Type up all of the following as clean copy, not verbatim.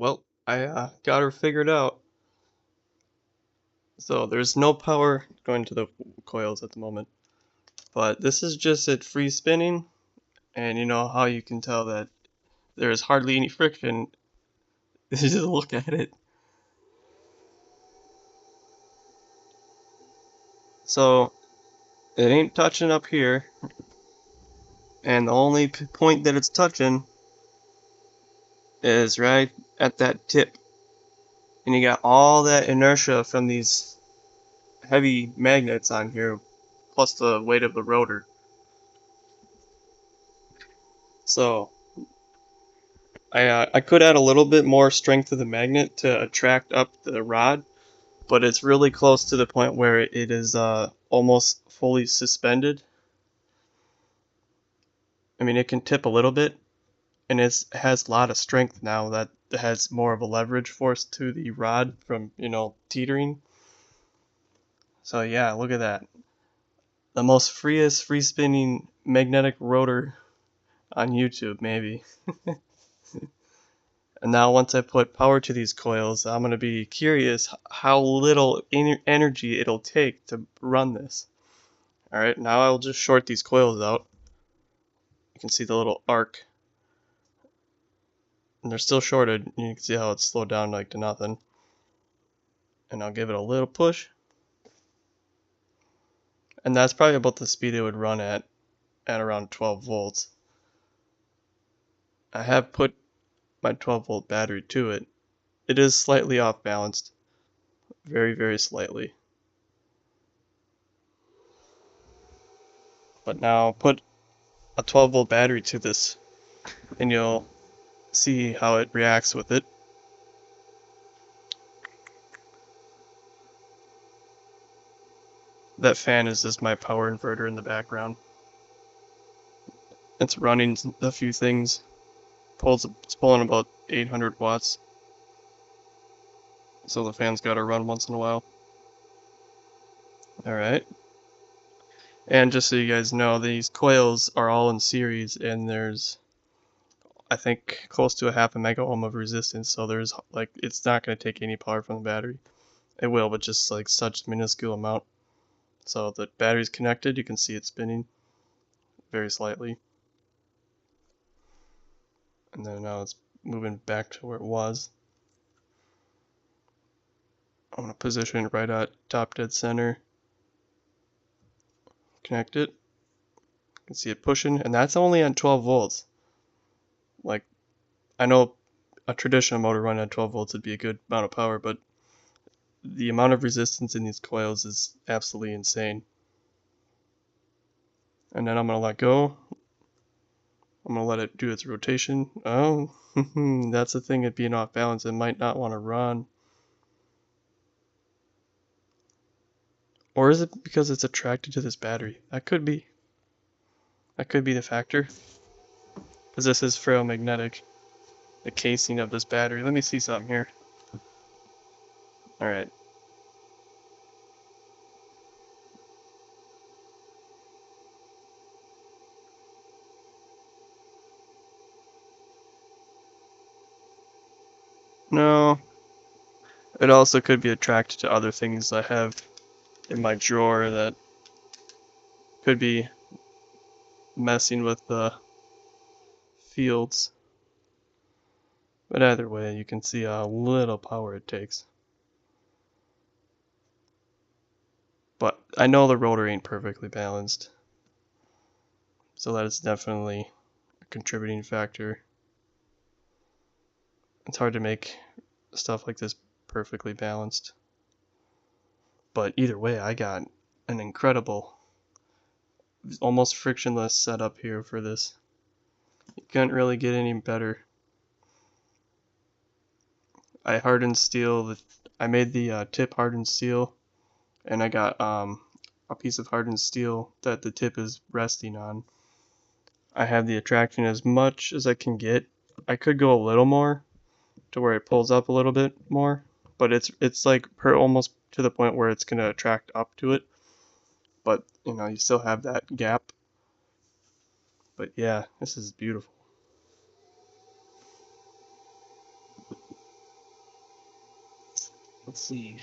Well, I got her figured out. So there's no power going to the coils at the moment. But this is just it free spinning. And you know how you can tell that there's hardly any friction. Just look at it. So it ain't touching up here. And the only point that it's touching is right at that tip. And you got all that inertia from these heavy magnets on here, plus the weight of the rotor. So I could add a little bit more strength to the magnet to attract up the rod, but it's really close to the point where it is almost fully suspended. I mean, it can tip a little bit, and it has a lot of strength now that it has more of a leverage force to the rod from, teetering. So yeah, look at that. The most freest free spinning magnetic rotor on YouTube, maybe. And now once I put power to these coils, I'm going to be curious how little energy it'll take to run this. Alright, now I'll just short these coils out. You can see the little arc. And they're still shorted. You can see how it's slowed down like to nothing. And I'll give it a little push. And that's probably about the speed it would run at around 12 volts. I have put my 12 volt battery to it. It is slightly off balanced. Very, very slightly. But now put a 12 volt battery to this and you'll see how it reacts with it. That fan is just my power inverter in the background. It's running a few things. It's pulling about 800 watts. So the fan's got to run once in a while. Alright. And just so you guys know, these coils are all in series, and there's, I think, close to a half a mega ohm of resistance. So there's it's not going to take any power from the battery. It will, but just like such minuscule amount. So the battery's connected. You can see it spinning very slightly. And then now it's moving back to where it was. I'm going to position it right at top dead center. Connect it. You can see it pushing, and that's only on 12 volts. Like, I know a traditional motor running at 12 volts would be a good amount of power, but the amount of resistance in these coils is absolutely insane. And then I'm going to let go. I'm going to let it do its rotation. Oh, that's the thing, it being off balance. It might not want to run. Or is it because it's attracted to this battery? That could be. That could be the factor. Because this is ferromagnetic, the casing of this battery. Let me see something here. Alright. No. It also could be attracted to other things I have in my drawer that could be messing with the fields. But either way, you can see how little power it takes. But I know the rotor ain't perfectly balanced. So that is definitely a contributing factor. It's hard to make stuff like this perfectly balanced. But either way, I got an incredible, almost frictionless setup here for this. You couldn't really get any better. I hardened steel. I made the tip hardened steel, and I got a piece of hardened steel that the tip is resting on. I have the attraction as much as I can get. I could go a little more to where it pulls up a little bit more, but it's like almost to the point where it's gonna attract up to it. But you still have that gap. But yeah, this is beautiful. Let's see.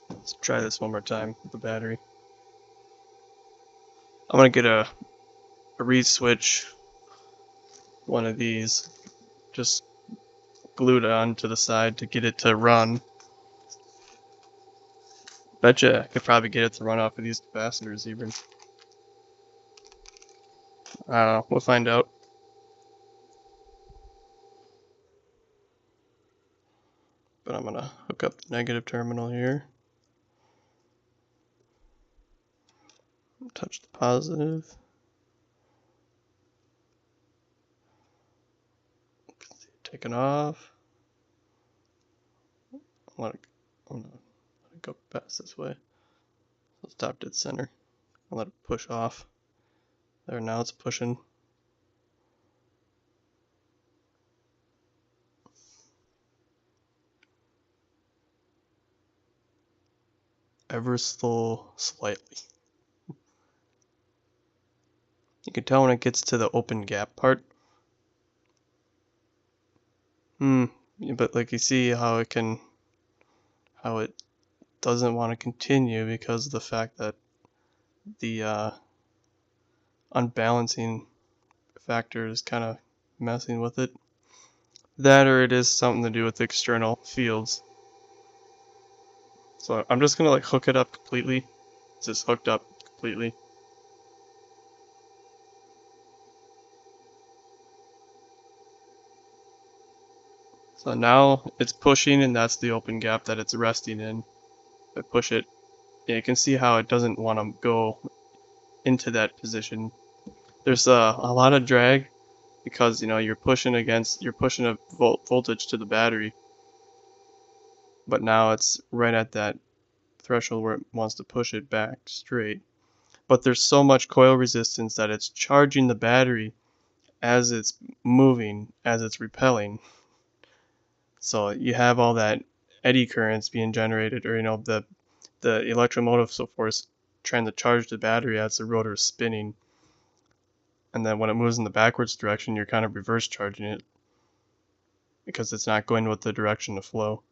Let's try this one more time with the battery. I'm gonna get a reed switch, one of these, just glued on to the side to get it to run. Betcha I could probably get it to run off of these capacitors even. I don't know, we'll find out. But I'm gonna hook up the negative terminal here. Touch the positive. Take it off. I'm gonna let it go past this way. So stop dead center. I'll let it push off. There, now it's pushing. Ever so slightly. You can tell when it gets to the open gap part. But like you see how it doesn't want to continue because of the fact that the unbalancing factor is kind of messing with it. That or it is something to do with external fields. So I'm just gonna like hook it up completely. It's just hooked up completely. So now it's pushing, and that's the open gap that it's resting in. If I push it, yeah, you can see how it doesn't want to go into that position. There's a lot of drag because you're pushing a voltage to the battery, but now it's right at that threshold where it wants to push it back straight. But there's so much coil resistance that it's charging the battery as it's moving, as it's repelling. So you have all that eddy currents being generated, or the electromotive force trying to charge the battery as the rotor is spinning. And then when it moves in the backwards direction, you're kind of reverse charging it because it's not going with the direction of flow.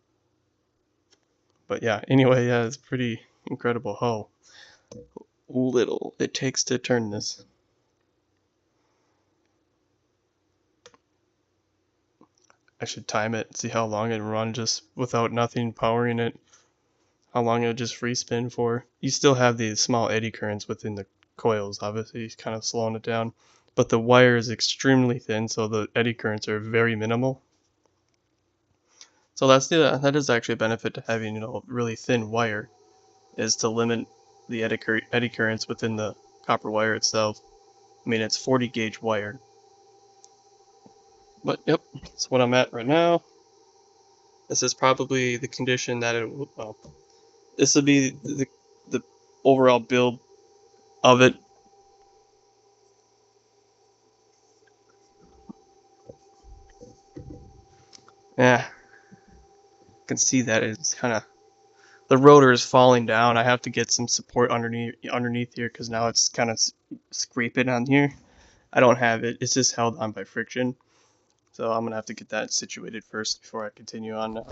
But yeah, anyway, yeah, it's pretty incredible how little it takes to turn this. I should time it, see how long it run just without nothing powering it, how long it'll just free spin for. You still have these small eddy currents within the coils, obviously kind of slowing it down, but the wire is extremely thin, so the eddy currents are very minimal. So that is actually a benefit to having really thin wire, is to limit the eddy currents within the copper wire itself. I mean, it's 40 gauge wire. But yep, that's what I'm at right now. This is probably the condition that this would be the overall build of it. Yeah, you can see that it's kind of, the rotor is falling down. I have to get some support underneath here because now it's kind of scraping on here. I don't have it. It's just held on by friction. So I'm going to have to get that situated first before I continue on now.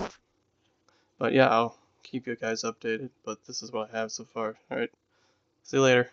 But yeah, I'll keep you guys updated. But this is what I have so far. Alright, see you later.